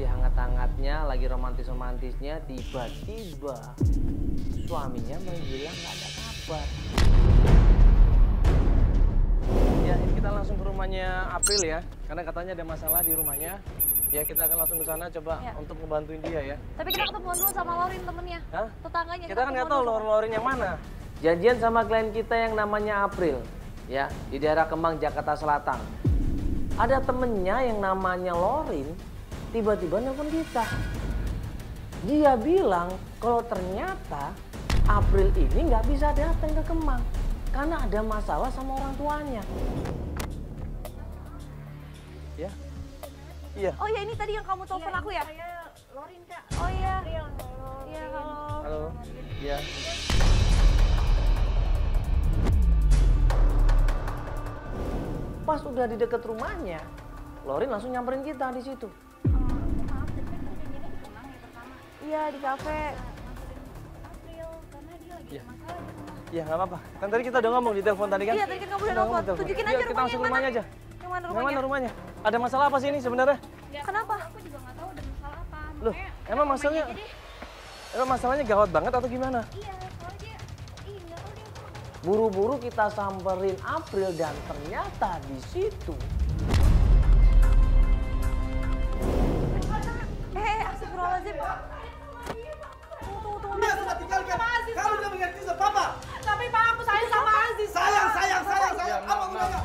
lagi hangat-hangatnya, lagi romantis-romantisnya, tiba-tiba suaminya menghilang, nggak ada kabar. Ya, ini kita langsung ke rumahnya April ya, karena katanya ada masalah di rumahnya. Ya, kita akan langsung ke sana coba untuk ngebantuin dia ya. Tapi kita ketemuan dulu sama Lorin temennya. Hah? Tetangganya. Kita kan nggak tahu Lorin yang mana. Janjian sama klien kita yang namanya April, ya, di daerah Kemang, Jakarta Selatan. Ada temennya yang namanya Lorin, tiba-tiba nelfon kita. Dia bilang kalau ternyata April ini nggak bisa datang ke Kemang karena ada masalah sama orang tuanya. Ya. Iya. Oh ya, ini tadi yang kamu telepon aku ya? Saya Lorin, Kak. Oh iya. Iya, halo. Halo. Iya. Pas udah di dekat rumahnya, Lorin langsung nyamperin kita di situ. Maaf, tapi kan janjinya di Kemang ya pertama. Iya, di kafe. April, karena dia lagi ada masalah di rumah. Iya, nggak apa-apa. Kan tadi kita udah ngomong di telepon tadi kan? Iya, tadi kan kamu udah Udah nelfon. telepon. Tunjukin Yuk, aja kita rumahnya langsung yang rumahnya mana. aja. Yang mana Yang rumahnya? mana rumahnya? Ada masalah apa sih ini sebenarnya? Ya, Kenapa? Aku juga nggak tahu ada masalah apa. Loh, Makanya emang aku masalahnya, main aja deh. emang masalahnya gawat banget atau gimana? Iya, soalnya dia, nggak tahu dia. Buru-buru kita samperin April dan ternyata di situ. Astagfirullahaladzim. Tunggu. Dia sudah tinggalkan. Kamu tidak mengerti sama papa. Tapi Pak, aku sayang sama Aziz. Sayang. Apa gunanya?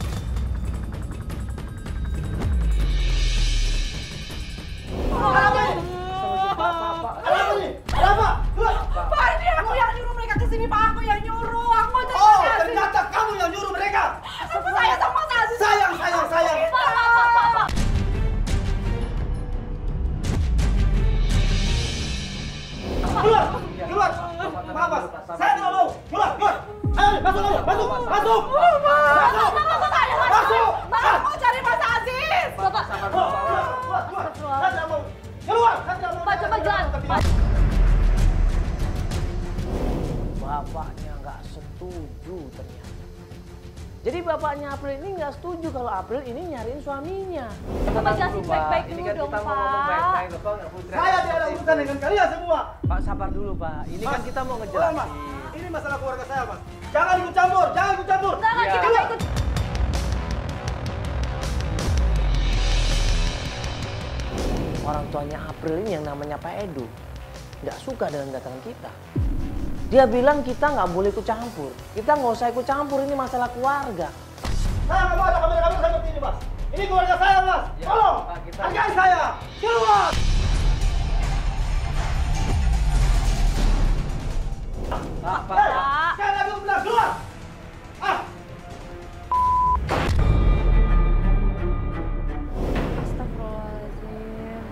Apa ini? Ada apa? Pak, ini aku yang nyuruh mereka kesini, Pak. Aku yang nyuruh. Aku mau cari Oh, Aziz. ternyata kamu yang nyuruh mereka. Aku sayang sama Aziz. Sayang. Pak. Keluar. Papa, saya tidak mau. Keluar. Ayo, masuk. Masuk. Bapak mau cari Mas Aziz. Bapak. Saya tidak mau. Keluar. Pak, coba jalan. Bapaknya nggak setuju ternyata. Jadi bapaknya April ini nggak setuju kalau April ini nyariin suaminya. Bapak jelasin baik-baik Ini dulu kan dong, kita mau ngomong Pak. baik-baik loh, Pak, nggak boleh Saya tidak ada urusan dengan kalian semua. Pak, sabar dulu Pak. Ini kan kita mau Mas, ngejelasin. ini masalah keluarga saya, Mas. Jangan ikut campur. Enggak, Iya. kita nggak ikut. Orang tuanya April ini yang namanya Pak Edu nggak suka dengan kedatangan kita. Dia bilang kita nggak boleh ikut campur. Kita nggak usah ikut campur, ini masalah keluarga. Saya nggak mau ada kamera-kamera seperti ini, Mas. Ini keluarga saya, Mas. Ya, Tolong, Pak, kita- hargai saya. Keluar. Pak. Saya lagi bilang keluar. Astagfirullahaladzim.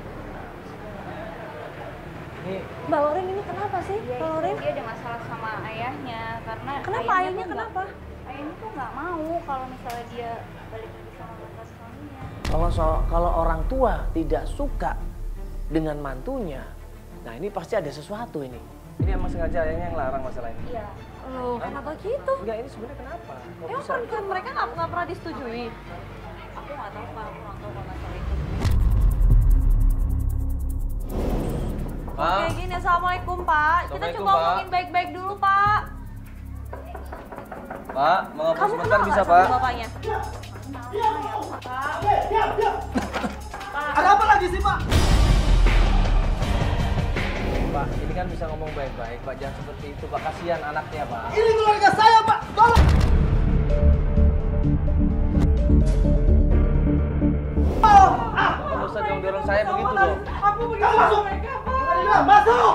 Ini Mbak Lorin ini kenapa sih? Iya, Mbak Lorin? dia ada masalah sama ayahnya karena Kenapa ayahnya tuh nggak- kenapa? Ayahnya tuh nggak mau kalau misalnya dia balik lagi sama mantan suaminya. kalau orang tua tidak suka dengan mantunya, nah ini pasti ada sesuatu ini. Ini emang sengaja ayahnya yang larang masalah ini. Iya. Loh, kenapa gitu? Enggak, ini sebenarnya kenapa? Kok Emang bisa? pernikahan mereka nggak pernah disetujui? Aku nggak tahu Pak, aku nggak tahu kalau masalah itu. Pak, Kayak gini, Assalamualaikum Pak. Kita Assalamualaikum, coba Pak. ngomongin baik-baik dulu Pak. Pak, mau ngobrol Kamu sebentar kenal bisa nggak sama Pak? bapaknya? Diam. Ada apa lagi sih, Pak? Pak, ini kan bisa ngomong baik-baik, Pak. Jangan seperti itu, Pak. Kasihan anaknya, Pak. Ini keluarga saya, Pak. Tolong. Bapak nggak usah dorong saya begitu dong. Aku Kamu masuk. Masuk.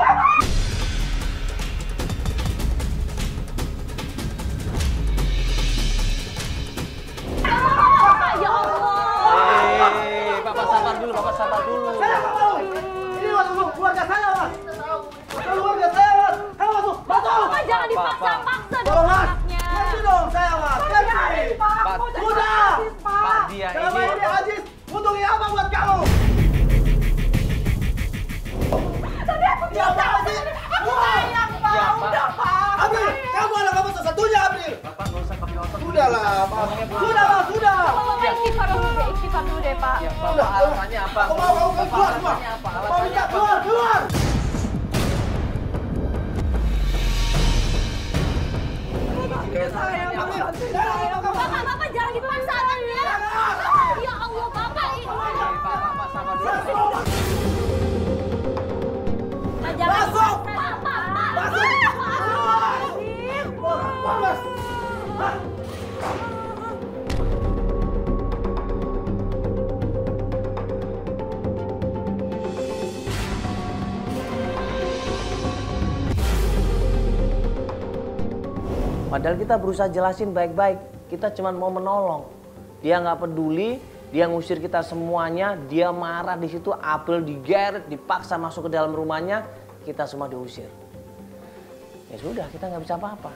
Ya Allah. Bapak sabar dulu, Bapak sabar dulu. Saya nggak mau. Ini keluarga saya, Mas. Keluarga saya, Mas. Kamu masuk. Masuk. Pak, jangan dipaksa-paksa dong Tolong, Mas. anaknya. Pergi dong saya, Mas. Pergi. Pak, Sudah. Pak, dia Selama ini... ini Aziz, untungnya apa buat kamu? Tapi aku Ya, Pak, Aziz. Aku sayang Pak, Ya, Pak. udah Pak. April, kamu anak kamu satu-satunya, April. Bapak nggak usah pakai otak. Sudahlah, Pak. Sudah, Pak, sudah. Bapak istighfar dulu deh Pak. Ya, Bapak alasannya apa? Aku mau, Bapak keluar, alasannya apa? Wika, keluar! Bapak jangan dipaksa ya. Ya Allah, Bapak. Pak, sabar dulu. Masuk! Bapak. Mas! Padahal kita berusaha jelasin baik-baik, kita cuma mau menolong. Dia nggak peduli, dia ngusir kita semuanya, dia marah di situ. April digeret, dipaksa masuk ke dalam rumahnya, kita semua diusir. Ya sudah, kita nggak bisa apa-apa.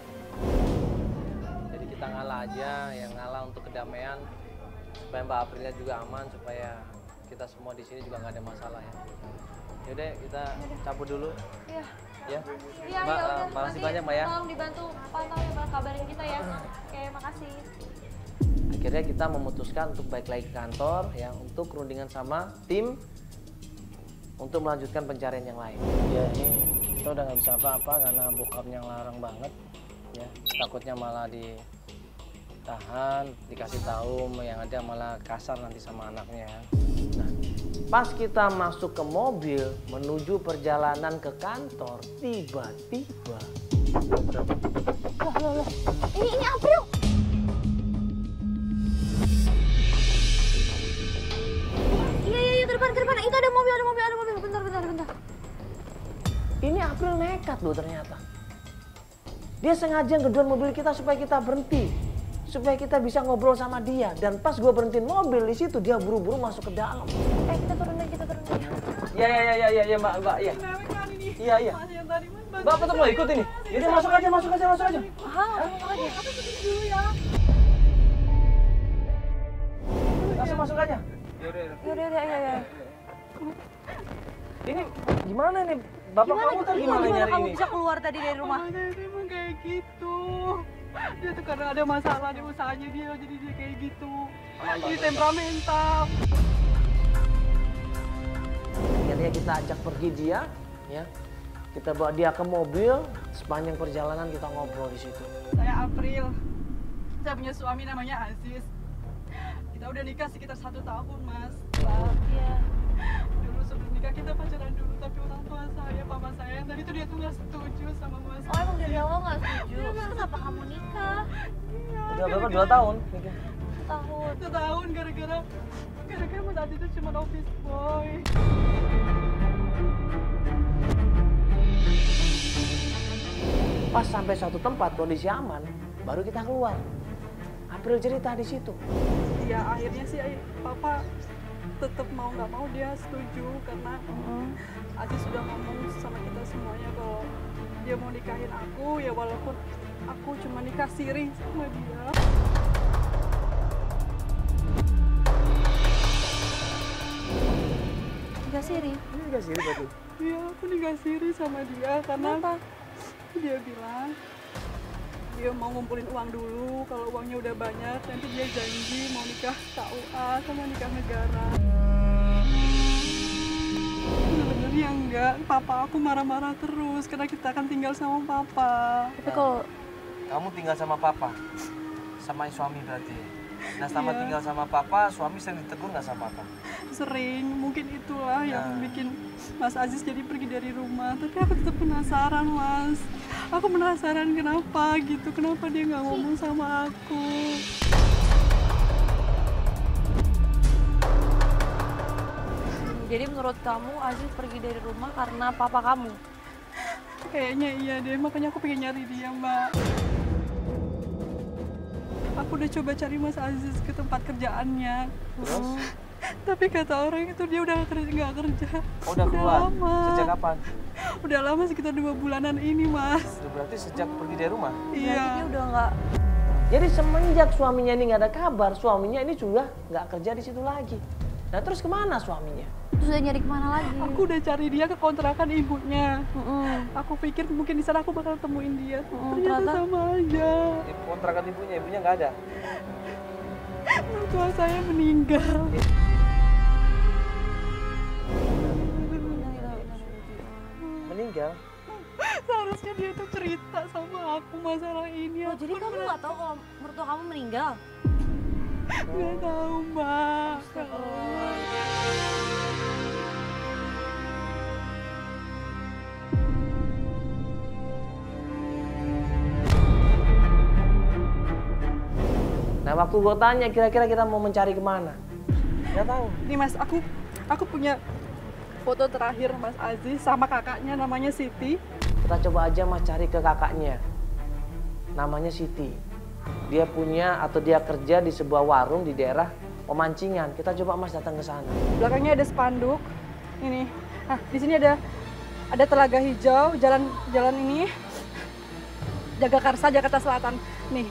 Jadi kita ngalah aja, yang ngalah untuk kedamaian, supaya Mbak Aprilnya juga aman, supaya kita semua di sini juga nggak ada masalah ya. Yaudah, kita cabut dulu. Iya. Ya. Iya, Mbak, ya udah. makasih Nanti banyak Mbak ya. Tolong dibantu pantau ya, Mbak. Kabarin kita ya. Oke, makasih. Akhirnya kita memutuskan untuk balik lagi ke kantor ya, untuk rundingan sama tim untuk melanjutkan pencarian yang lain. Ya ini kita udah nggak bisa apa-apa karena bokapnya larang banget ya, takutnya malah ditahan, dikasih tahu, yang ada malah kasar nanti sama anaknya. Nah, pas kita masuk ke mobil menuju perjalanan ke kantor, tiba-tiba Ini April. Iya, ke depan. Itu ada mobil. Bentar. ini April nekat loh ternyata. Dia sengaja ngedorong mobil kita supaya kita berhenti, supaya kita bisa ngobrol sama dia. Dan pas gue berhentiin mobil di situ, dia buru-buru masuk ke dalam. Kita turunin. Iya Mbak, iya. Iya. Mbak tetap mau ikut ini? Jadi masuk aja. Masuk aja. Langsung masuk aja. Yaudah, ya. Ini gimana nih? Bapak kamu tadi gimana nyari kamu ini? bisa keluar tadi dari rumah? Mamanya itu emang kayak gitu. Dia tuh karena ada masalah di usahanya dia, jadi dia kayak gitu. Jadi temperamental. Akhirnya kita ajak pergi dia, ya. Kita bawa dia ke mobil, sepanjang perjalanan kita ngobrol di situ. Saya April. Saya punya suami namanya Aziz. Kita udah nikah sekitar 1 tahun, Mas. Iya. Dulu sebelum nikah kita pacaran dulu, tapi orang tua saya, papa saya, tadi tuh dia tuh nggak setuju sama Mas. Oh, emang dari awal nggak setuju? Terus kenapa kamu nikah? Udah berapa? 2 tahun? Nikah. 1 tahun. 1 tahun gara-gara Mas Aziz itu cuma office boy. Pas sampai satu tempat kondisi aman, baru kita keluar. April cerita di situ. Ya akhirnya sih papa tetap mau nggak mau dia setuju karena Aziz sudah ngomong sama kita semuanya kalau dia mau nikahin aku, ya walaupun aku cuma nikah siri sama dia. Nikah siri? Ini juga sih berarti. Iya, aku nikah siri sama dia karena Kenapa? dia bilang dia mau ngumpulin uang dulu, kalau uangnya udah banyak nanti dia janji mau nikah KUA sama nikah negara. Sebenarnya enggak, papa aku marah-marah terus karena kita akan tinggal sama papa. Tapi kalau Kamu tinggal sama papa, sama suami berarti. Nah selama tinggal sama papa, suami sering ditegur nggak sama papa? Sering, mungkin itulah yang bikin Mas Aziz jadi pergi dari rumah. Tapi aku tetap penasaran, Mas. Aku penasaran kenapa gitu, kenapa dia nggak ngomong sama aku. jadi menurut kamu Aziz pergi dari rumah karena papa kamu? Kayaknya iya deh, makanya aku pengen nyari dia, Mbak. Aku udah coba cari Mas Aziz ke tempat kerjaannya. Terus? Tapi kata orang itu dia udah nggak kerja. Oh, udah keluar? Lama. Sejak kapan? Udah lama, sekitar 2 bulanan ini, Mas. Berarti sejak pergi dari rumah? Berarti Iya. dia udah nggak. Jadi semenjak suaminya ini nggak ada kabar, suaminya ini juga nggak kerja di situ lagi. Nah terus kemana suaminya? Terus udah nyari kemana lagi? Aku udah cari dia ke kontrakan ibunya. Aku pikir mungkin di sana aku bakal temuin dia. Ternyata ternyata? sama aja. Di kontrakan ibunya nggak ada. Tua saya meninggal. meninggal. Seharusnya dia tuh cerita sama aku masalah ini. Oh, jadi kamu nggak tahu kalau mertua kamu meninggal? Nggak tahu, Mbak. Ya Allah. Nah waktu gue tanya kira-kira kita mau mencari kemana? Nggak tahu. Nih Mas, aku punya foto terakhir Mas Aziz sama kakaknya namanya Siti. Kita coba aja Mas cari ke kakaknya. Namanya Siti. Dia punya atau dia kerja di sebuah warung di daerah pemancingan. Kita coba Mas datang ke sana. Belakangnya ada spanduk. Ini. Nah, di sini ada telaga hijau, jalan ini. Jagakarsa, Jakarta Selatan. Nih.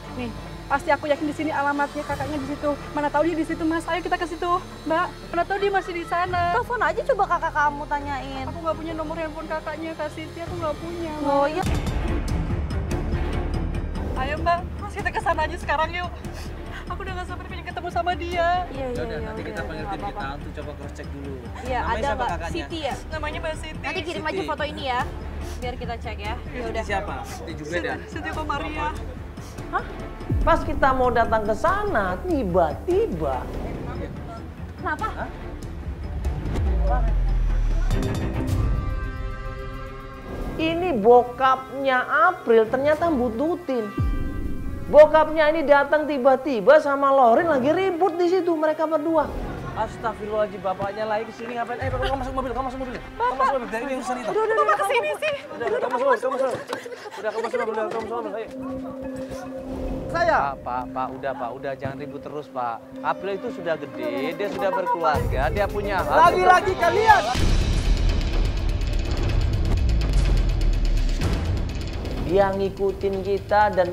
Pasti aku yakin di sini alamatnya kakaknya di situ. Mana tahu dia di situ, Mas. Ayo kita ke situ, Mbak. Mana tahu dia masih di sana. Telepon aja coba kakak kamu tanyain. Aku nggak punya nomor handphone kakaknya, Kak Siti. Aku nggak punya. Oh iya. Ayo Mbak, Mas kita ke sana aja sekarang yuk. Aku udah nggak sabar pengen ketemu sama dia. Iya. Udah, nanti kita panggil tim kita untuk coba cross check dulu. Iya, Namanya ada siapa Mbak kakaknya? Siti ya. Namanya Mbak Siti. Nanti kirim aja Siti. foto ini ya, biar kita cek ya. Ya udah. Siapa? Siti juga dah. Siti apa Maria? Hah? Pas kita mau datang ke sana, tiba-tiba Kenapa? ini bokapnya April ternyata bututin. Bokapnya ini datang tiba-tiba sama Lorin lagi ribut di situ mereka berdua. Astagfirullahaladzim, bapaknya lagi kesini ngapain? Kamu masuk mobil, kamu masuk mobil. Kamu masuk mobil, dari ini urusan itu. Udah kesini sih. Udah, kamu masuk mobil, kamu masuk mobil. Udah, kamu masuk mobil, kamu masuk mobil, ayo. Saya. Pak, udah jangan ribut terus, Pak. April itu sudah gede, dia sudah berkeluarga, dia punya hak. Lagi-lagi kalian. Dia ngikutin kita dan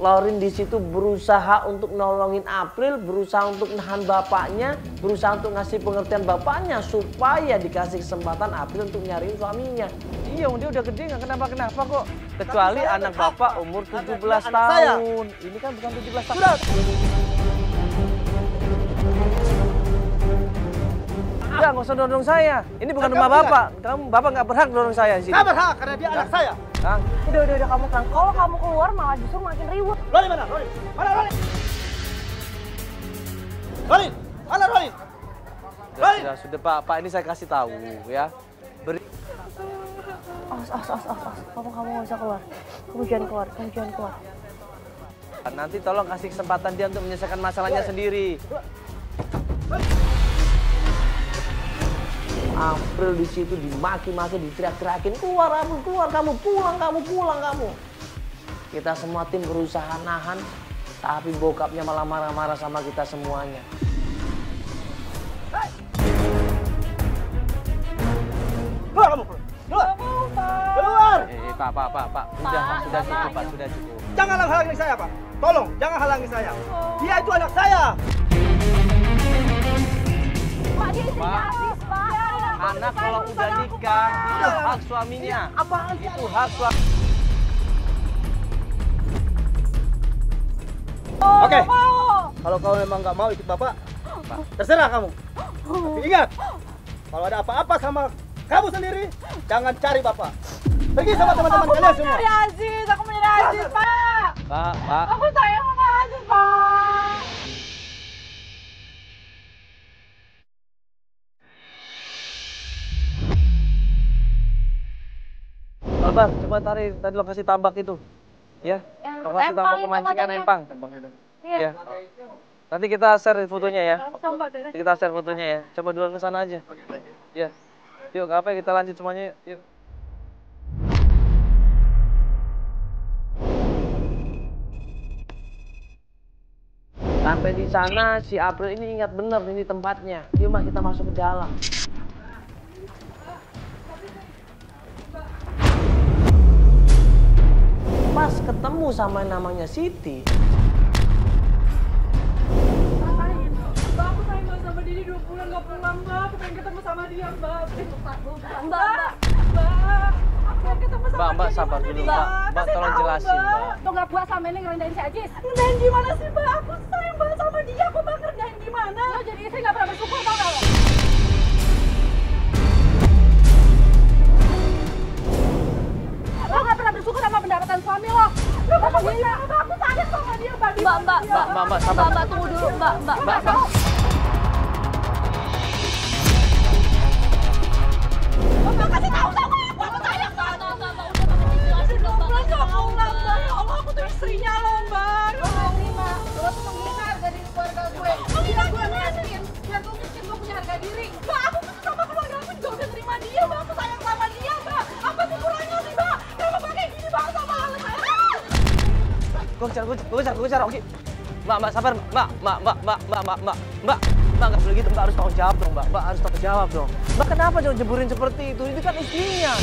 Lorin di situ berusaha untuk nolongin April, berusaha untuk nahan bapaknya, berusaha untuk ngasih pengertian bapaknya supaya dikasih kesempatan April untuk nyariin suaminya. Iya, dia udah gede nggak kenapa-kenapa kok. Kecuali anak bapak umur 17 tahun. Ini kan bukan 17 tahun. Sudah. Udah, nggak usah dorong saya. Ini bukan rumah bapak. Bapak nggak berhak dorong saya di sini. Saya berhak karena dia anak saya. Kang, Udah kamu tenang. Kalau kamu keluar malah justru makin ribut. Rolin mana? Rolin. Mana Rolin? Rolin. Mana Rolin? Rolin. sudah Pak, ini saya kasih tahu ya. Kamu nggak bisa keluar. Kamu jangan keluar. Nanti tolong kasih kesempatan dia untuk menyelesaikan masalahnya sendiri. April di situ dimaki-maki, diteriak-teriakin, keluar kamu, pulang kamu. Kita semua tim berusaha nahan, tapi bokapnya malah marah-marah sama kita semuanya. Keluar kamu. Keluar. Keluar. Pak, sudah cukup, Pak, sudah cukup. Jangan halangi saya, Pak. Tolong, jangan halangi saya. Dia itu anak saya. Pak, dia istrinya Aziz, Pak. Anak kalau udah nikah, itu hak suaminya. Apaan sih? Itu hak suami. Oke. Kalau kau memang nggak mau ikut bapak, terserah kamu. Tapi ingat, kalau ada apa-apa sama kamu sendiri, jangan cari bapak. Pergi sama teman-teman kalian semua. Aku mau nyari Aziz, Pak. Pak. Aku sayang sama Aziz, Pak. Sabar, coba tarik tadi lokasi tambak itu. Ya, lokasi tambak pemancingan empang. Ya. Nanti kita share fotonya ya. Kita share fotonya ya. Coba dulu ke sana aja. Ya. Yuk, apa kita lanjut semuanya yuk. Sampai di sana si April ini ingat bener ini tempatnya. Yuk Mas, kita masuk ke dalam. Pas ketemu sama yang namanya Siti. Mbak, aku sayang banget sama Didi 2 bulan nggak pulang, Mbak. Aku pengen ketemu sama dia, Mbak. Mbak. Aku pengen ketemu sama dia. Mbak, sabar dulu, Mbak. Mbak, tolong jelasin, Mbak. Tuh nggak puas sama ini ngerendahin si Aziz. Ngerendahin gimana sih, Mbak? Aku sayang banget sama dia. Aku Mbak ngerendahin gimana? Lo jadi istri nggak pernah bersyukur, tau nggak lo? Mbak, sabar. Mbak, tunggu dulu, Mbak. Mbak. Mbak kasih tahu sama aku sayang Mbak. Masih 12 kamu Mbak. Ya Allah, aku tuh istrinya loh Mbak. Terima. Lo tuh menghina harga diri keluarga gue. Biar gue miskin, biar gue miskin gue punya harga diri. Mbak, aku tuh sama keluarga aku juga udah terima dia Mbak. Aku sayang sama dia Mbak. Apa sih kurangnya sih Mbak? Kenapa Mbak kayak gini Mbak sama anak saya? Gue oke. Mbak, sabar. Mbak, nggak boleh gitu. Mbak harus tanggung jawab dong, Mbak harus tanggung jawab dong. Mbak kenapa dong jeburin seperti itu? Itu kan istrinya.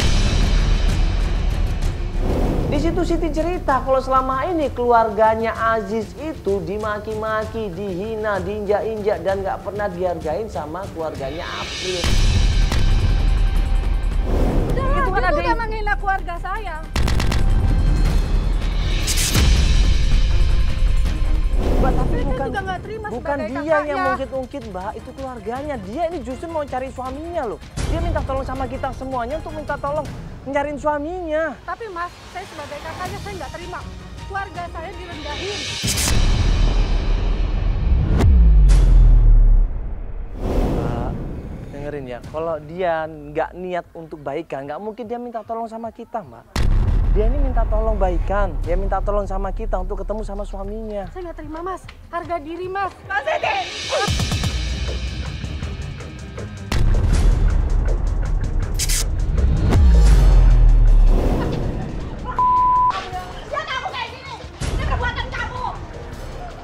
Di situ Siti cerita kalau selama ini keluarganya Aziz itu dimaki-maki, dihina, diinjak-injak dan nggak pernah dihargain sama keluarganya April. Itu kan ada udah menghina keluarga saya. Mbak, tapi Saya bukan juga nggak terima bukan sebagai dia yang kakaknya. mungkit-ungkit, Mbak. Itu keluarganya. Dia ini justru mau cari suaminya loh. Dia minta tolong sama kita semuanya untuk minta tolong nyariin suaminya. Tapi Mas, saya sebagai kakaknya saya nggak terima. Keluarga saya direndahin. Mbak, dengerin ya. Kalau dia nggak niat untuk baikan, nggak mungkin dia minta tolong sama kita, Mbak. Dia ini minta tolong baikan. Dia minta tolong sama kita untuk ketemu sama suaminya. Saya nggak terima Mas. Harga diri Mas. Mas Siti! Lihat aku kayak gini. Ini perbuatan kamu.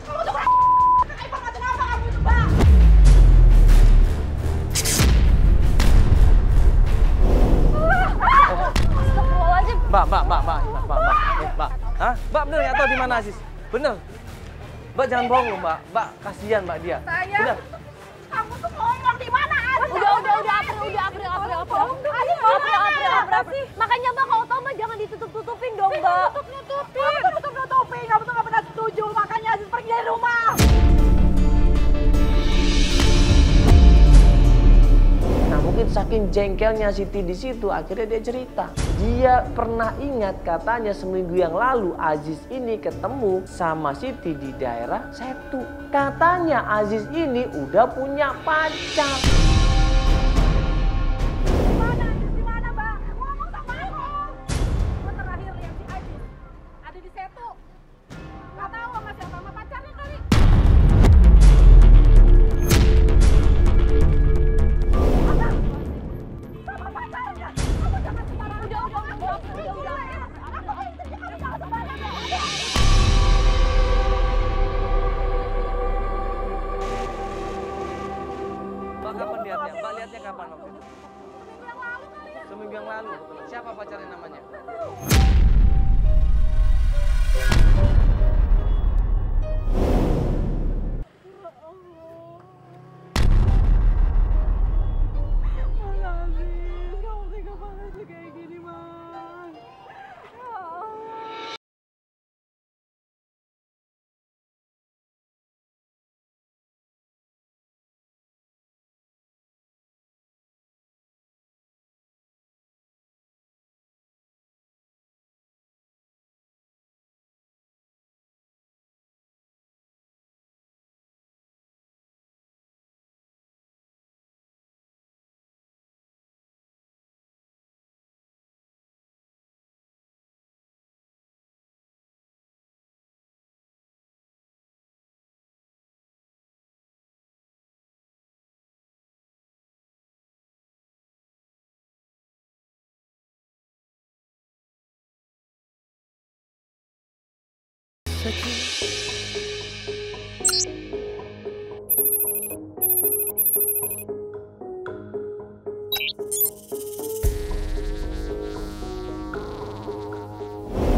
Kamu tuh kurang informasi apa kamu itu Mbak? Astagfirullahaladzim. Mbak. Hah? Mbak bener nggak tahu di mana Aziz? Bener. Mbak jangan bohong loh, Mbak. Mbak kasihan Mbak dia. Sayang. Bener. Kamu tuh ngomong di mana Aziz? April. Makanya Mbak kalau tahu Mbak jangan ditutup-tutupin dong, Mbak. Nutup-nutupin. Kamu tuh nutup-nutupin. Kamu tuh nggak pernah setuju. Makanya Aziz pergi dari rumah. Nah mungkin saking jengkelnya Siti di situ akhirnya dia cerita. Dia pernah ingat katanya seminggu yang lalu Aziz ini ketemu sama Siti di daerah Setu. Katanya Aziz ini udah punya pacar. Di mana Mbak? Ngomong sama aku. Gue terakhir lihat si Aziz ada di Setu. Gak tahu sama siapa, sama pacarnya kali. Sama pacarnya. Kamu jangan sembarangan. Udah. Aku istrinya, kamu jangan sembarangan. Mbak kapan lihatnya? Mbak lihatnya kapan waktu itu? Seminggu yang lalu kali ya. Seminggu yang lalu. Siapa pacarnya namanya? Mas Aziz, kamu tega banget sih kayak gini, Mas. Ya Allah.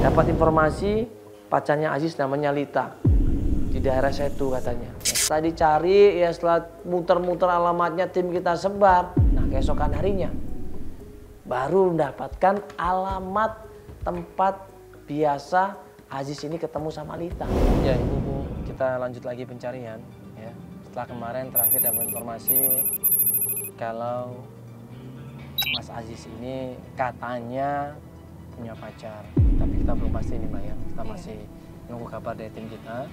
Dapat informasi pacarnya Aziz namanya Lita di daerah Setu katanya. Setelah dicari ya setelah muter-muter alamatnya tim kita sebar. Nah keesokan harinya baru mendapatkan alamat tempat biasa Aziz ini ketemu sama Lita. Ya ibu-ibu kita lanjut lagi pencarian ya. Setelah kemarin terakhir dapat informasi kalau Mas Aziz ini katanya punya pacar, tapi kita belum pasti nih Mbak ya. Kita masih nunggu kabar dari tim kita.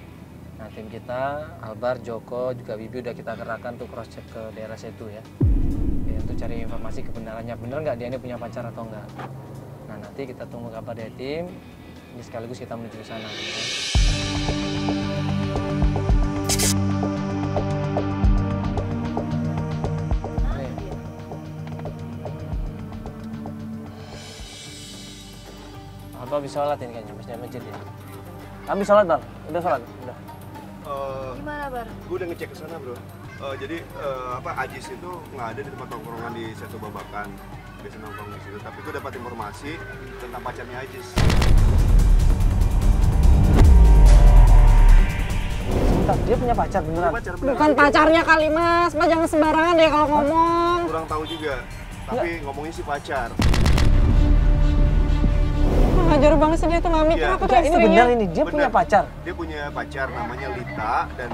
Nah, tim kita, Albar, Joko, juga Bibi udah kita kerahkan tuh cross check ke daerah situ ya. Untuk cari informasi kebenarannya, bener nggak dia ini punya pacar atau enggak. Nah, nanti kita tunggu kabar dari tim, ini sekaligus kita menuju ke sana. Ya. Albar bisa sholat ini kayaknya, masih masjid ya. Kami sholat, Bang? Udah sholat? Udah. Gimana, Bar? Gue udah ngecek ke sana, bro. Jadi Ajis itu nggak ada di tempat tongkrongan di Setu Babakan. Biasa nongkrong di situ. Tapi gue dapat informasi tentang pacarnya Ajis. Sebentar, dia punya pacar beneran? Pacar beneran. Bukan pacarnya kali Mas, Mas jangan sembarangan deh kalau ngomong. Kurang tahu juga. Tapi ngomongnya sih pacar. Ngajar banget sih dia tuh nggak mikir Iya. aku tuh Enggak, ini istrinya. bener ini, dia Bener. punya pacar. Dia punya pacar namanya Lita dan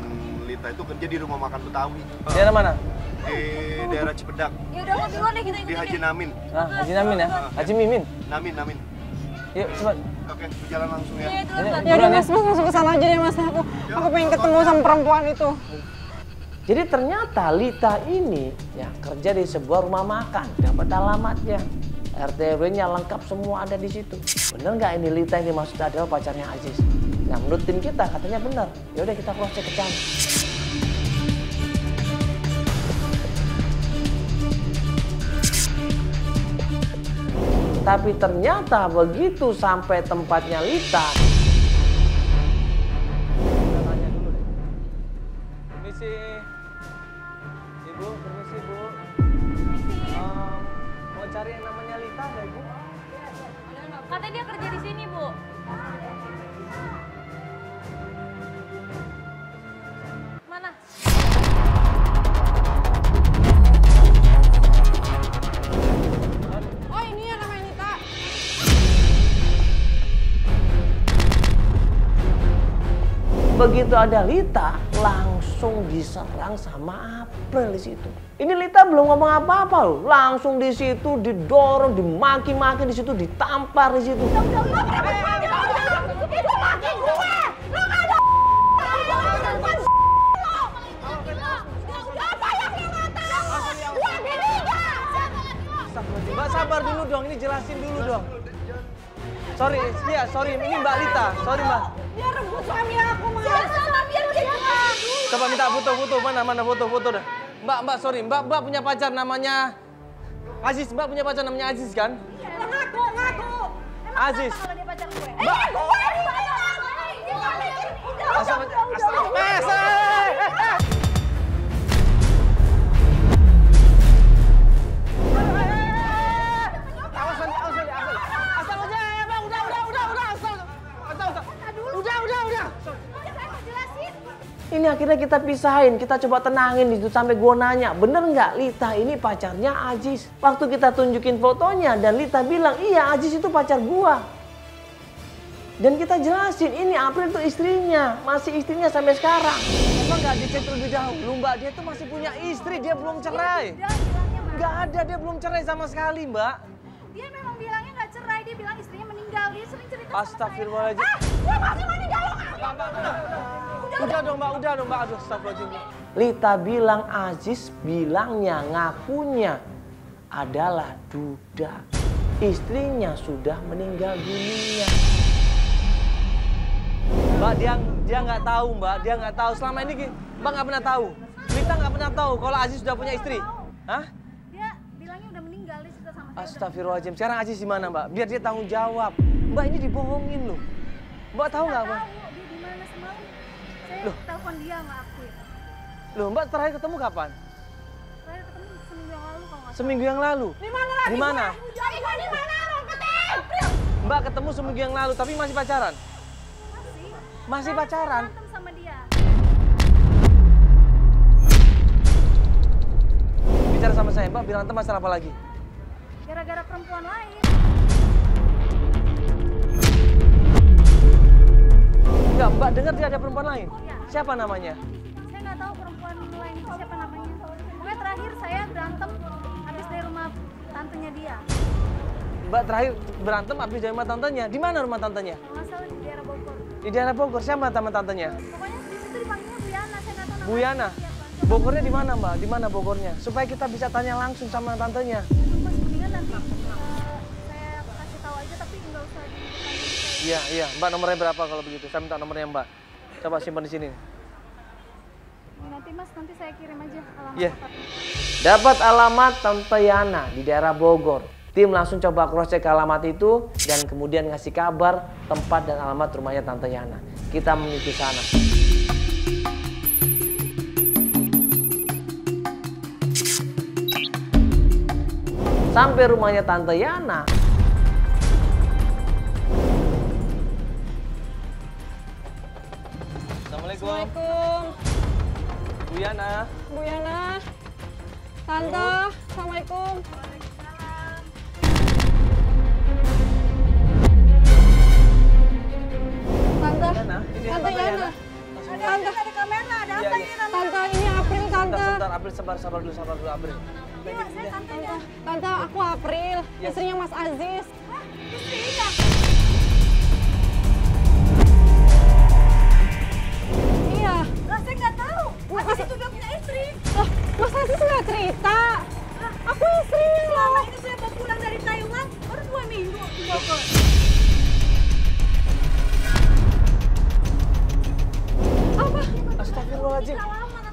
Lita itu kerja di rumah makan Betawi. Daerah mana? Di daerah Cipedak, Ya udah, mau duluan deh kita di ikutin Haji deh. Namin. Ah, Haji Namin ya? Haji Mimin? Namin. Yuk, cepat. Oke, berjalan langsung ya. Iya, duluan, Ini- Bar. Ya udah Mas, Mas masuk ke sana aja deh Mas. Aku pengen ketemu sama perempuan itu. Jadi ternyata Lita ini ya kerja di sebuah rumah makan, dapat alamatnya. RT RW-nya lengkap semua ada di situ. Bener nggak ini Lita yang dimaksud adalah pacarnya Aziz? Nah, menurut tim kita katanya bener. Ya udah kita cross check ke sana. Tapi ternyata begitu sampai tempatnya Lita. Kita tanya dulu deh. Permisi. Ibu, permisi Bu. Mau cari yang namanya Lita ada Ibu? Katanya dia kerja di sini, Bu. Mana? Oh ini ya namanya Nita. Begitu ada Lita, langsung diserang sama April di situ. Ini Lita belum ngomong apa-apa loh, langsung di situ didorong, dimaki-maki di situ, ditampar di situ. Mbak sabar dulu dong, ini jelasin dulu dong. Sorry, iya, sorry, ini Mbak Lita, sorry Mbak. Dia rebut suami aku Mas. Biar dia juga. Coba minta foto-foto, mana foto-foto dah. Mbak, sorry, Mbak punya pacar namanya Aziz, Mbak punya pacar namanya Aziz kan? Ngaku. Aziz. Kalau dia pacar gue. Ini akhirnya kita pisahin, kita coba tenangin itu sampai gua nanya, bener nggak Lita ini pacarnya Aziz? Waktu kita tunjukin fotonya dan Lita bilang, iya Aziz itu pacar gua. Dan kita jelasin, ini April itu istrinya, masih istrinya sampai sekarang. Emang nggak dicek terlebih dahulu Mbak, dia tuh masih punya istri, dia belum cerai. Nggak ada, dia belum cerai sama sekali Mbak. Dia memang bilangnya nggak cerai, dia bilang istrinya meninggal. Dia sering cerita sama saya. Astagfirullahaladzim. Gue masih meninggal lo. Udah dong Mbak, aduh astagfirullahaladzim. Lita bilang Aziz bilangnya, ngakunya adalah duda. Istrinya sudah meninggal dunia. Mbak, dia nggak tahu Mbak, dia nggak tahu. Selama ini Mbak nggak pernah tahu. Lita nggak pernah tahu kalau Aziz sudah punya istri. Hah? Dia bilangnya udah meninggal, dia cerita sama saya. Astagfirullahaladzim. Sekarang Aziz di mana Mbak? Biar dia tanggung jawab. Mbak ini dibohongin loh. Mbak tahu nggak Mbak? Tahu dia di mana semalam. Saya Loh. telepon dia nggak aktif. Loh Mbak terakhir ketemu kapan? Saya ketemu seminggu yang lalu kalau nggak salah. Seminggu yang lalu. Di mana lagi? Di mana? Jadi gue di mana lo Mbak ketemu seminggu yang lalu tapi masih pacaran? Masih pacaran? Berantem sama dia. Bicara sama saya, Mbak bilang masalah apa lagi? Gara-gara perempuan lain. Enggak, Mbak dengar dia ada perempuan lain? Ya. Siapa namanya? Saya nggak tahu perempuan lain itu siapa namanya. Pokoknya terakhir saya berantem habis dari rumah tantenya dia. Mbak terakhir berantem habis dari rumah tantenya. Di mana rumah tantenya? Kalau nggak salah di daerah Bogor. Di daerah Bogor. Siapa teman tantenya? Pokoknya di situ Bu Yana, Bogornya di mana Mbak? Di mana Bogornya? Supaya kita bisa tanya langsung sama tantenya. Mas, mendingan nanti saya kasih tahu aja, tapi nggak usah di depan. Iya. Mbak nomornya berapa kalau begitu? Saya minta nomornya Mbak. Coba simpan di sini. Nanti Mas, nanti saya kirim aja alamat Iya. tempatnya. Dapat alamat Tante Yana di daerah Bogor. Tim langsung coba cross check alamat itu dan kemudian ngasih kabar tempat dan alamat rumahnya Tante Yana. Kita menuju sana. Sampai rumahnya Tante Yana. Assalamualaikum. Assalamualaikum, Bu Yana. Bu Yana. Tante, Assalamualaikum. Tante, Yana, ini Tante Tante Yana. Yana. Tante, Ada kamera, ada Iya, apa iya. ini Tante? Tante, ini April, Tante. Sebentar, April, sabar dulu, April. Iya, saya tantenya. Tante, aku April, istrinya Mas Aziz. Istrinya. Iya. Lah saya nggak tahu. Mas itu udah punya istri. Loh, Mas Aziz nggak cerita. Aku istrinya loh. Selama ini saya mau pulang dari Taiwan baru 2 minggu di Bogor. Apa? Astagfirullahaladzim.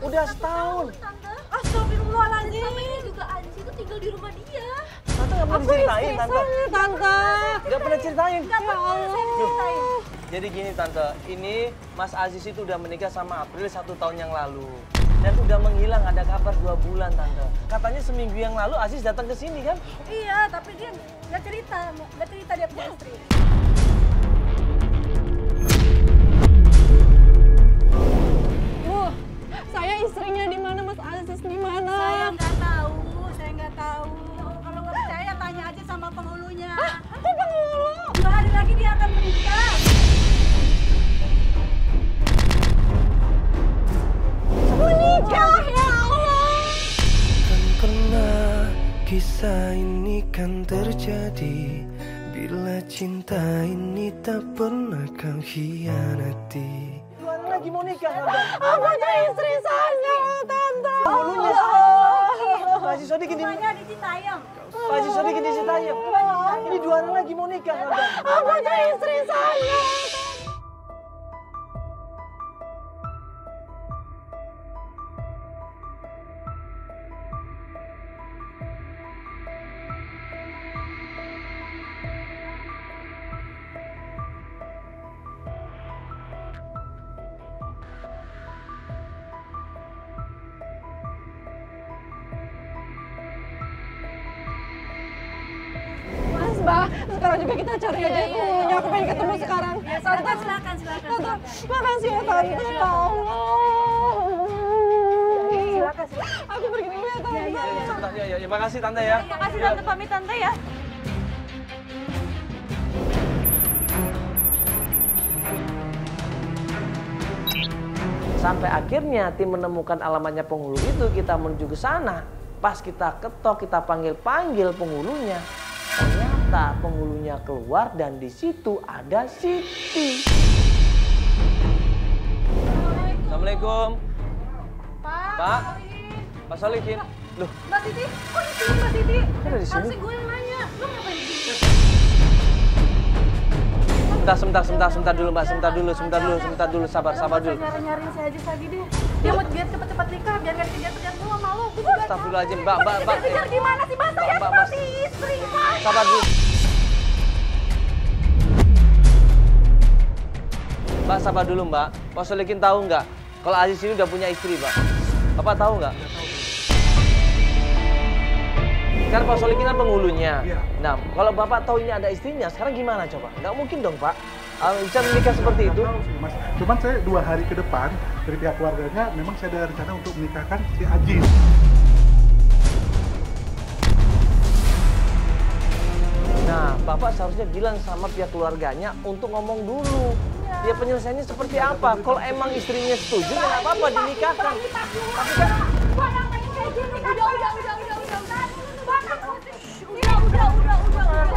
Udah setahun. Astagfirullahaladzim. Sama ini juga Aziz itu tinggal di rumah dia. Tante nggak pernah Aku diceritain, istri Tante. saya, Tante. Nggak pernah ceritain. Ya Allah. Jadi gini Tante, ini Mas Aziz itu udah menikah sama April 1 tahun yang lalu. Dan udah menghilang, ada kabar 2 bulan Tante. Katanya seminggu yang lalu Aziz datang ke sini kan? Iya, tapi dia nggak cerita dia punya istri. Bu, saya istrinya di mana, Mas Aziz di mana? Saya nggak tahu. Kalau nggak percaya tanya aja sama penghulunya. Aku penghulu. 2 hari lagi dia akan menikah. Menikah, ya Allah. Kan pernah kisah ini kan terjadi, bila cinta ini tak pernah kau khianati. Tuhan lagi mau nikah Tante. Apanya istri saya, Tante? Penghulunya. Pak Haji Sodikin di Rumahnya di Citayam. Pak Haji Sodikin di Citayam. Ini 2 hari lagi mau nikah Tante. Apanya istri saya? Mas, Mbak, sekarang juga kita cari aja penghulunya. Aku pengen ketemu sekarang. Silakan. Tante, makasih ya, Tante. Ya Allah. Silakan. Aku pergi dulu ya, Tante. Sebentar, ya, makasih Tante ya. Makasih Tante, pamit Tante ya. Sampai akhirnya tim menemukan alamatnya penghulu itu, kita menuju ke sana. Pas kita ketok, kita panggil penghulunya. Ternyata penghulunya keluar dan di situ ada Siti. Assalamualaikum. Pak. Pak Solihin. Loh, Mbak Siti, kok di sini Mbak Siti? kok ada di sini? Harusnya gue yang nanya. Lu ngapain di sini? Sebentar dulu Mbak, sebentar dulu, sabar dulu. Nyari-nyariin si Aziz lagi deh. Dia mau biar cepet-cepet nikah, biar gak dikejar-kejar gue sama lo. Gue juga Astagfirullahaladzim, Mbak. kejar gimana sih Mbak? Saya Mbak, seperti istri, Mbak. Sabar dulu. Mbak, sabar dulu Mbak. Pak Solihin tahu nggak kalau Aziz ini udah punya istri, Mbak? Bapak tahu nggak? Kan Pak Solihin kan penghulunya. Nah, kalau Bapak tahu ini ada istrinya, sekarang gimana coba? Nggak mungkin dong, Pak. Bisa menikah seperti itu. Tahu sih, Mas. Cuman saya 2 hari ke depan dari pihak keluarganya memang saya ada rencana untuk menikahkan si Aziz. Nah, Bapak seharusnya bilang sama pihak keluarganya untuk ngomong dulu. Ya penyelesaiannya seperti apa? Kalau emang istrinya setuju, ya nggak apa-apa dinikahkan. Tapi kan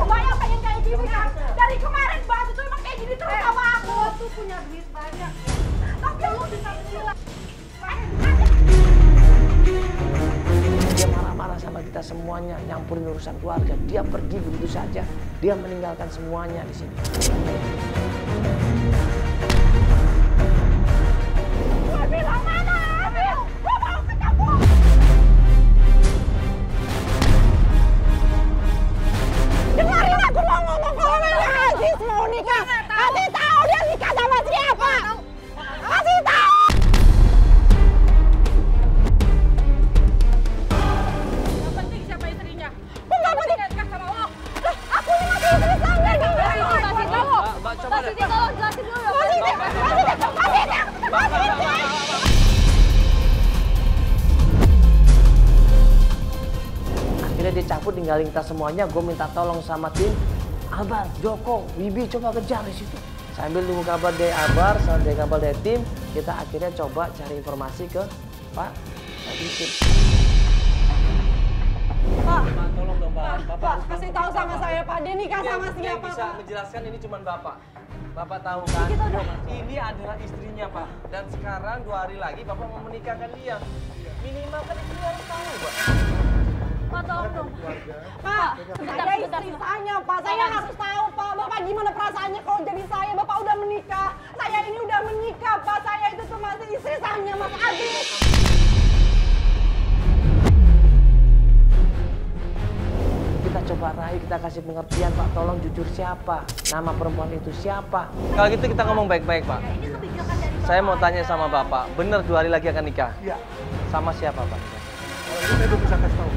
Banyak pengen kayak gini kan? Dari kemarin Batu tuh emang kayak gini terus sama aku. Lo tuh punya duit banyak, tapi lo bisa bilang kita semuanya nyampurin urusan keluarga. Dia pergi begitu saja. Dia meninggalkan semuanya di sini. Dengarin aku mau ngomong kalau memang Aziz mau nikah. Kasih tahu dia nikah sama siapa. Kasih tahu. Yang penting siapa istrinya. Enggak penting nikah sama lo. Aku ini masih istri saya. Kasih tahu. Mbak, coba deh. Kasih tahu, jelasin dulu. Kasih. Akhirnya dia cabut ninggalin kita semuanya. Gue minta tolong sama tim Albar, Joko, Wibi, coba kejar di situ. Sambil nunggu kabar dari Albar, sambil kabar dari tim, kita akhirnya coba cari informasi ke Pak Sadikin. Pak, Tolong dong Pak. Pak, kasih tahu sama saya Pak, dia nikah sama siapa Yang bisa Pak? menjelaskan ini cuma Bapak. Bapak tahu kan? Ini adalah istrinya Pak. Dan sekarang 2 hari lagi Bapak mau menikahkan dia. Minimal kan istri harus tahu Pak. Pak, tolong dong. Pak, saya istri saya Pak, saya harus tahu Pak. Bapak gimana perasaannya kalau jadi saya? Bapak udah menikah. Saya ini udah menikah Pak, saya itu tuh masih istri saya Mas Aziz. Kita coba raih, kita kasih pengertian, Pak, tolong jujur siapa? Nama perempuan itu siapa? Kalau gitu kita ngomong baik-baik Pak. Saya mau tanya sama Bapak, bener 2 hari lagi akan nikah? Iya. Sama siapa Pak? Kalau itu saya belum bisa kasih tahu.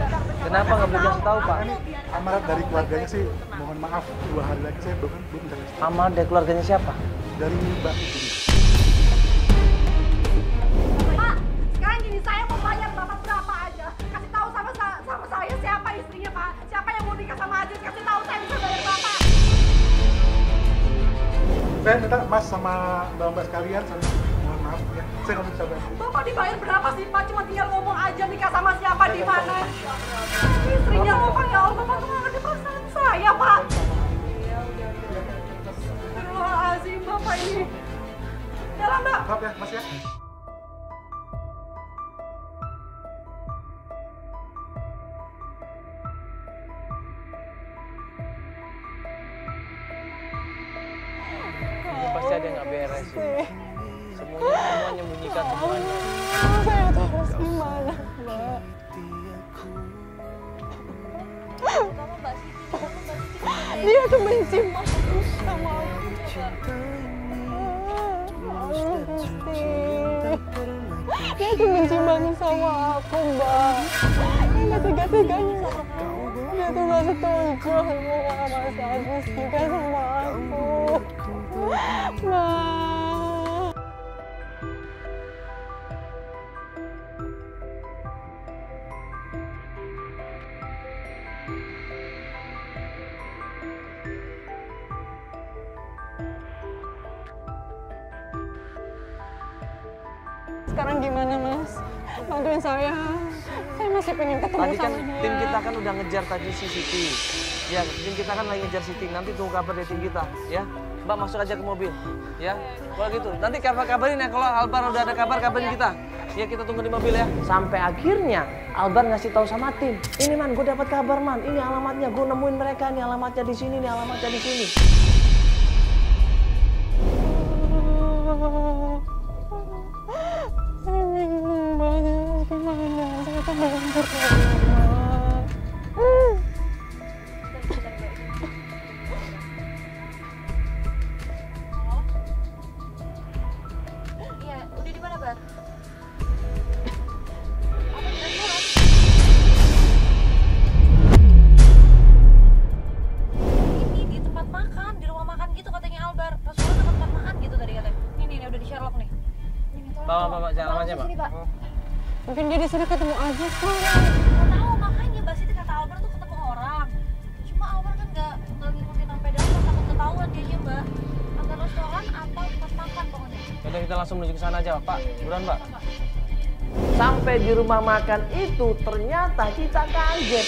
Kenapa nggak boleh kasih tahu Pak? Ini amarat dari keluarganya sih, mohon maaf 2 hari lagi saya belum bisa kasih tahu. Amarat dari keluarganya siapa? Dari Mbak itu. Pak, sekarang gini, saya mau bayar Bapak berapa aja. Kasih tahu sama saya siapa istrinya Pak. Siapa yang mau nikah sama Aziz, kasih tahu saya bisa bayar Bapak. Saya minta Mas sama Mbak sekalian, mohon maaf ya, saya nggak bisa bantu. Bapak dibayar berapa sih Pak? Cuma tinggal ngomong aja nikah sama siapa di mana. Istrinya Bapak, ya Allah, Bapak tuh nggak ngerti perasaan saya Pak. Astagfirullahaladzim Bapak ini. Jalan Mbak. Maaf ya Mas ya. Ini pasti ada yang nggak beres. Semua menyembunyikan semuanya. Saya tuh harus gimana Mbak? Dia tuh benci sama aku. Dia tuh benci banget sama aku Mbak. Dia nggak tega-teganya sama aku. Dia tuh nggak setuju sama Mas Aziz nikah sama aku. Mbak. Sekarang gimana Mas? Bantuin saya. Saya masih pengen ketemu Tadi kan sama dia. tim kita kan udah ngejar tadi si Siti. Ya, tim kita kan lagi ngejar Siti. Nanti tunggu kabar dari tim kita, ya. Mbak masuk aja ke mobil, ya. Kalau gitu, nanti kabarin ya kalau Albar udah ada kabar kabarin kita. Ya kita tunggu di mobil ya. Sampai akhirnya Albar ngasih tahu sama tim, ini Man, gue dapat kabar Man, ini alamatnya, gue nemuin mereka, ini alamatnya di sini, ini alamatnya di sini. Saya bingung banget gimana. Saya tuh belum berdoa. Iya, udah di mana, Bar? Ini di tempat makan, di rumah makan gitu katanya Albar. Rasulullah ke tempat makan gitu tadi katanya. Ini udah di Sherlock nih. Ini tolong. Bawa jangan alamatnya, Pak. Sini, Pak. Mungkin dia di sana ketemu Aziz Pak. Nggak tahu, makanya Mbak Siti kata Albar tuh ketemu orang. Cuma Albar kan nggak ngikutin sampai dalam, takut ketahuan dianya Mbak. Antara restoran atau tempat makan pokoknya. Udah kita langsung menuju ke sana aja, Pak. Buruan, Pak. Sampai di rumah makan itu ternyata kita kaget.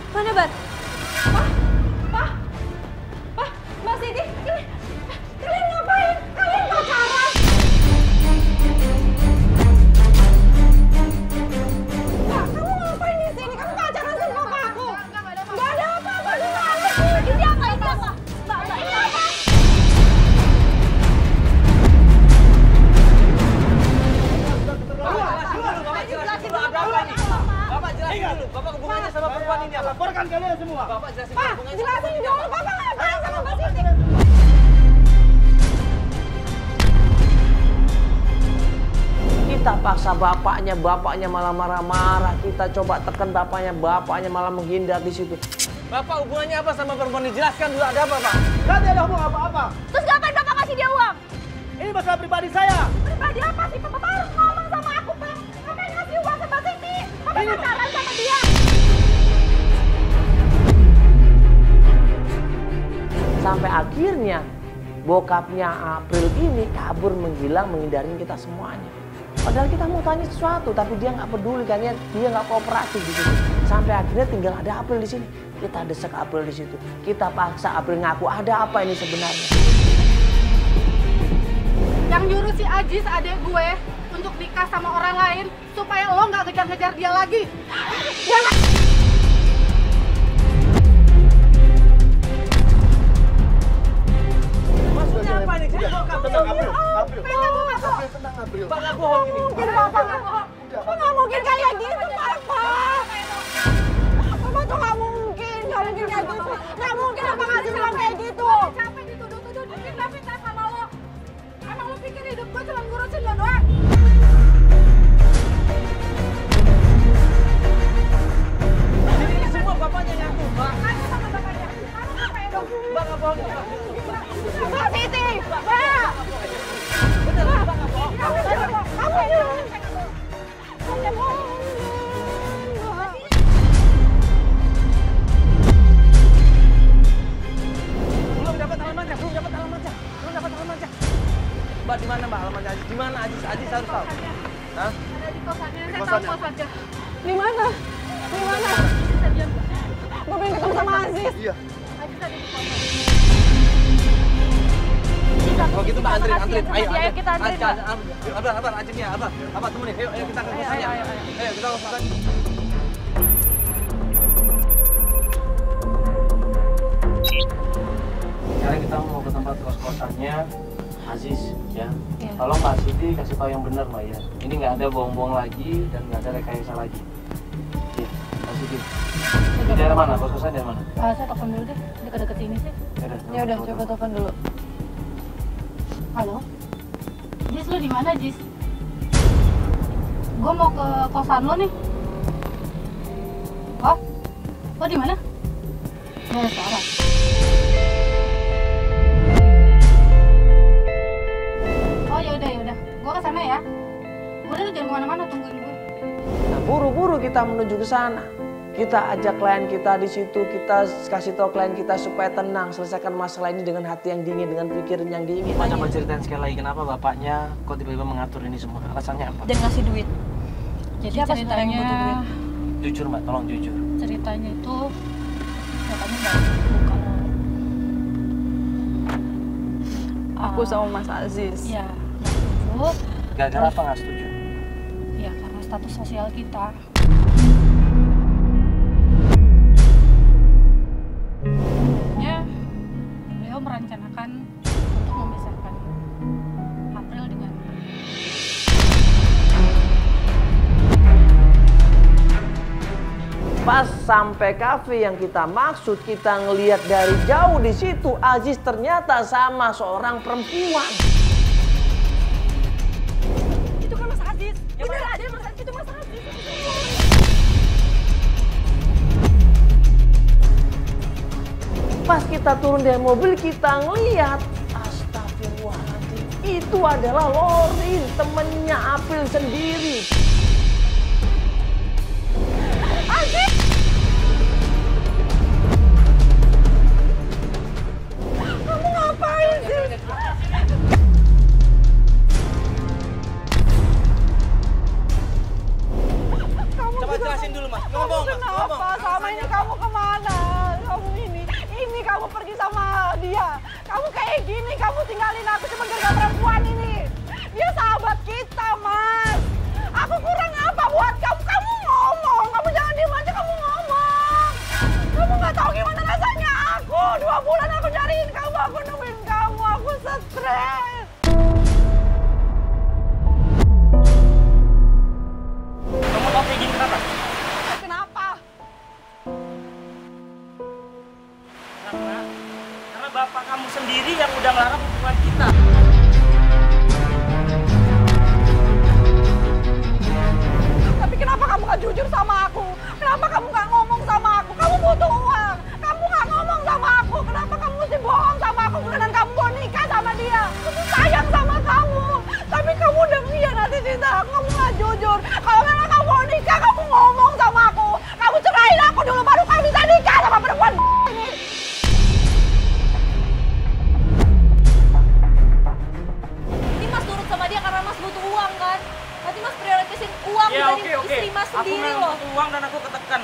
Mana, Bar? Pak, Mbak Siti, ini. paksa bapaknya malah marah-marah. Kita coba tekan bapaknya malah menghindar di situ. Bapak hubungannya apa sama perempuan? Dijelaskan dulu ada apa, Pak? Kan tidak ada hubungan apa-apa. Terus ngapain Bapak kasih dia uang? Ini masalah pribadi saya. Pribadi apa sih? Bapak harus ngomong sama aku, Pak. Ngapain ngasih uang ke Mbak Siti? Bapak pacaran sama dia. Sampai akhirnya bokapnya April ini kabur, menghilang, menghindarin kita semuanya. Padahal kita mau tanya sesuatu, tapi dia nggak peduli, kan dia nggak kooperatif di situ. Sampai akhirnya tinggal ada April di sini. Kita desek April di situ. Kita paksa April ngaku ada apa ini sebenarnya. Yang nyuruh si Ajis adik gue untuk nikah sama orang lain supaya lo nggak kejar-kejar dia lagi. Jangan. Maksudnya apa nih? Tenang, April. Tenang, April. Pak nggak bohong ini. Nggak mungkin kayak gitu, Papa. Papa tuh nggak mungkin kayak gitu. Nggak mungkin apa ngasih bilang kayak gitu. Capek dituduh-tuduh, dipindah-pindah sama lo. Emang lo pikir hidup gue cuma ngurusin lo doang? Jadi semua bapaknya ngaku, Pak. Tanya sama bapaknya. Kamu ngapain dong? Pak nggak bohong. Mbak Siti, Mbak. Bener, Pak nggak bohong. Kamu ini. Saya bohong. Belum dapat alamatnya. Mbak, di mana Mbak alamatnya Ajis? Di mana Ajis? Ajis harus tahu. Hah? Ada di kosannya, saya tahu kos aja. Di mana? Di mana? Gue pengen ketemu sama Aziz. Iya. Ajis ada di kosan. Kalau gitu Mbak antrin. Ayo kita antrin, Mbak. Abar, Ajisnya, Abar temenin. Ayo kita ke kosannya. Ayo kita ke kosannya. Sekarang kita mau ke tempat kos-kosannya Aziz, ya. Tolong Mbak Siti kasih tahu yang benar, Mbak, ya. Ini nggak ada bohong-bohong lagi dan nggak ada rekayasa lagi. Iya, Mbak Siti. Di daerah mana? Kos-kosan daerah mana? Saya telepon dulu deh, dekat-dekat sini sih. Ya udah, coba telepon dulu. Halo? Jis, lu di mana, Jis? Gue mau ke kosan lo nih. Oh? Lo di mana? Di restoran. Oh yaudah. Gue kesana ya. Udah lu jangan kemana-mana, tungguin gue. Nah, buru-buru kita menuju ke sana. Kita ajak klien kita di situ, kita kasih tahu klien kita supaya tenang, selesaikan masalah ini dengan hati yang dingin, dengan pikiran yang dingin. Pak, coba ceritain sekali lagi kenapa bapaknya kok tiba-tiba mengatur ini semua? Alasannya apa? Dan ngasih duit. Jadi Siapa sebenarnya yang butuh duit? Jujur Mbak, tolong jujur. ceritanya itu bapaknya nggak bukan Aku sama Mas Aziz. ya nggak setuju. Gara-gara apa nggak setuju? Ya karena status sosial kita. Ya, beliau merencanakan untuk memisahkan April dengan Pas sampai kafe yang kita maksud, kita ngelihat dari jauh di situ Aziz ternyata sama seorang perempuan. Itu kan Mas Aziz. Bener ada Mas Aziz, itu Mas Aziz. Pas kita turun dari mobil kita ngelihat, astagfirullahaladzim, itu adalah Lorin, temennya April sendiri. Aziz! Kamu ngapain sih? Coba jelasin dulu Mas, ngomong Mas, ngomong. Kenapa? Sama ini kamu kemana? Kamu ini kamu pergi sama dia. Kamu kayak gini, kamu tinggalin aku cuma gara-gara perempuan ini. Dia sahabat kita, Mas. Aku kurang uang kan. Berarti Mas prioritasin uang Ya dibanding istri Mas Aku sendiri memang loh. butuh uang dan aku ketekan.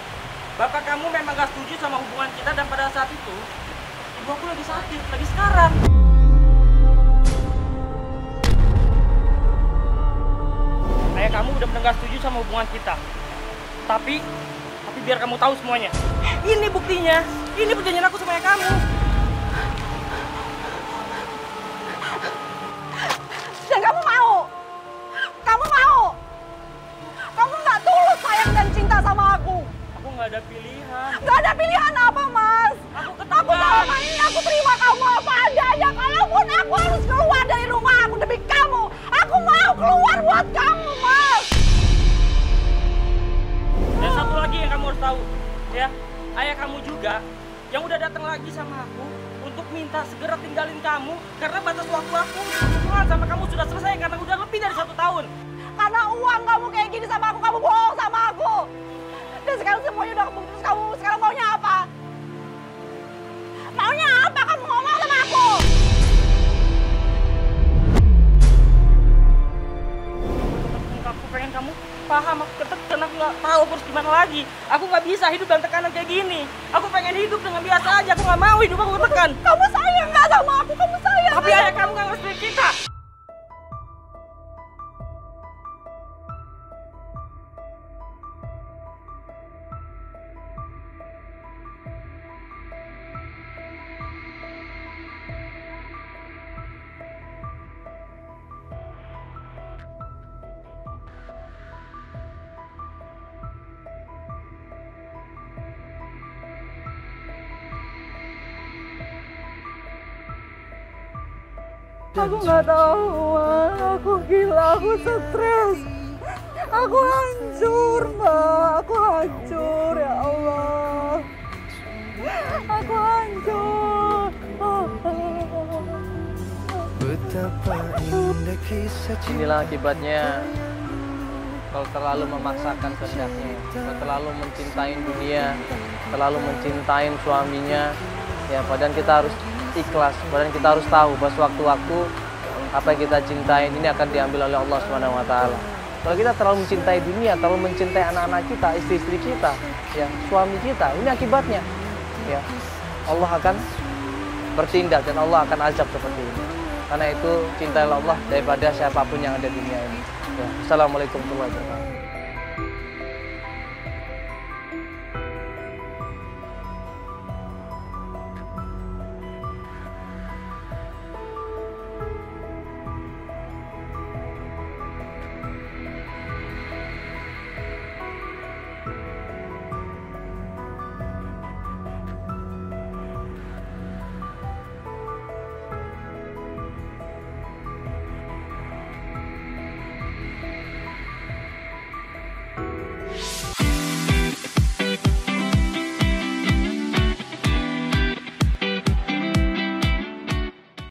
Bapak kamu memang gak setuju sama hubungan kita dan pada saat itu ibu aku lagi sakit, lagi sekarang. Ayah kamu udah benar gak setuju sama hubungan kita. Tapi biar kamu tahu semuanya. Ini buktinya. Ini perjanjian aku sama ayah kamu. Dan kamu mau? Kamu mau? Kamu nggak tulus sayang dan cinta sama aku? Aku nggak ada pilihan. Nggak ada pilihan apa, Mas? Aku selama ini aku terima kamu apa adanya. Kalaupun aku harus keluar dari rumah aku demi kamu, aku mau keluar buat kamu, Mas. Dan satu lagi yang kamu harus tahu, ya, ayah kamu juga yang udah datang lagi sama aku untuk minta segera tinggalin kamu karena batas waktu aku hubungan sama kamu sudah selesai karena udah lebih dari 1 tahun. Karena uang kamu kayak gini sama aku, kamu bohong sama aku. Dan sekarang semuanya udah keputus, kamu sekarang maunya apa? Maunya apa? Kamu ngomong sama aku. Aku pengen kamu paham, aku ketekan, aku nggak tahu harus gimana lagi. Aku nggak bisa hidup dalam tekanan kayak gini. Aku pengen hidup dengan biasa aja, aku nggak mau hidup aku ketekan. Kamu sayang nggak sama aku? Kamu sayang. Tapi ayah kamu nggak ngerti kita. Aku nggak tahu, Mas. Aku gila, aku stres. Aku hancur, Mbak. Aku hancur, ya Allah. Aku hancur. Betapa indah kisah cinta. Inilah akibatnya kalau terlalu memaksakan kehendaknya, kalau terlalu mencintai dunia, terlalu mencintai suaminya, ya padahal kita harus ikhlas, padahal kita harus tahu bahwa sewaktu-waktu apa yang kita cintai ini akan diambil oleh Allah SWT. Kalau kita terlalu mencintai dunia, terlalu mencintai anak-anak kita, istri-istri kita, ya suami kita, ini akibatnya, ya Allah akan bertindak dan Allah akan azab seperti ini. Karena itu cintailah Allah daripada siapapun yang ada di dunia ini. Ya. Assalamualaikum warahmatullahi wabarakatuh.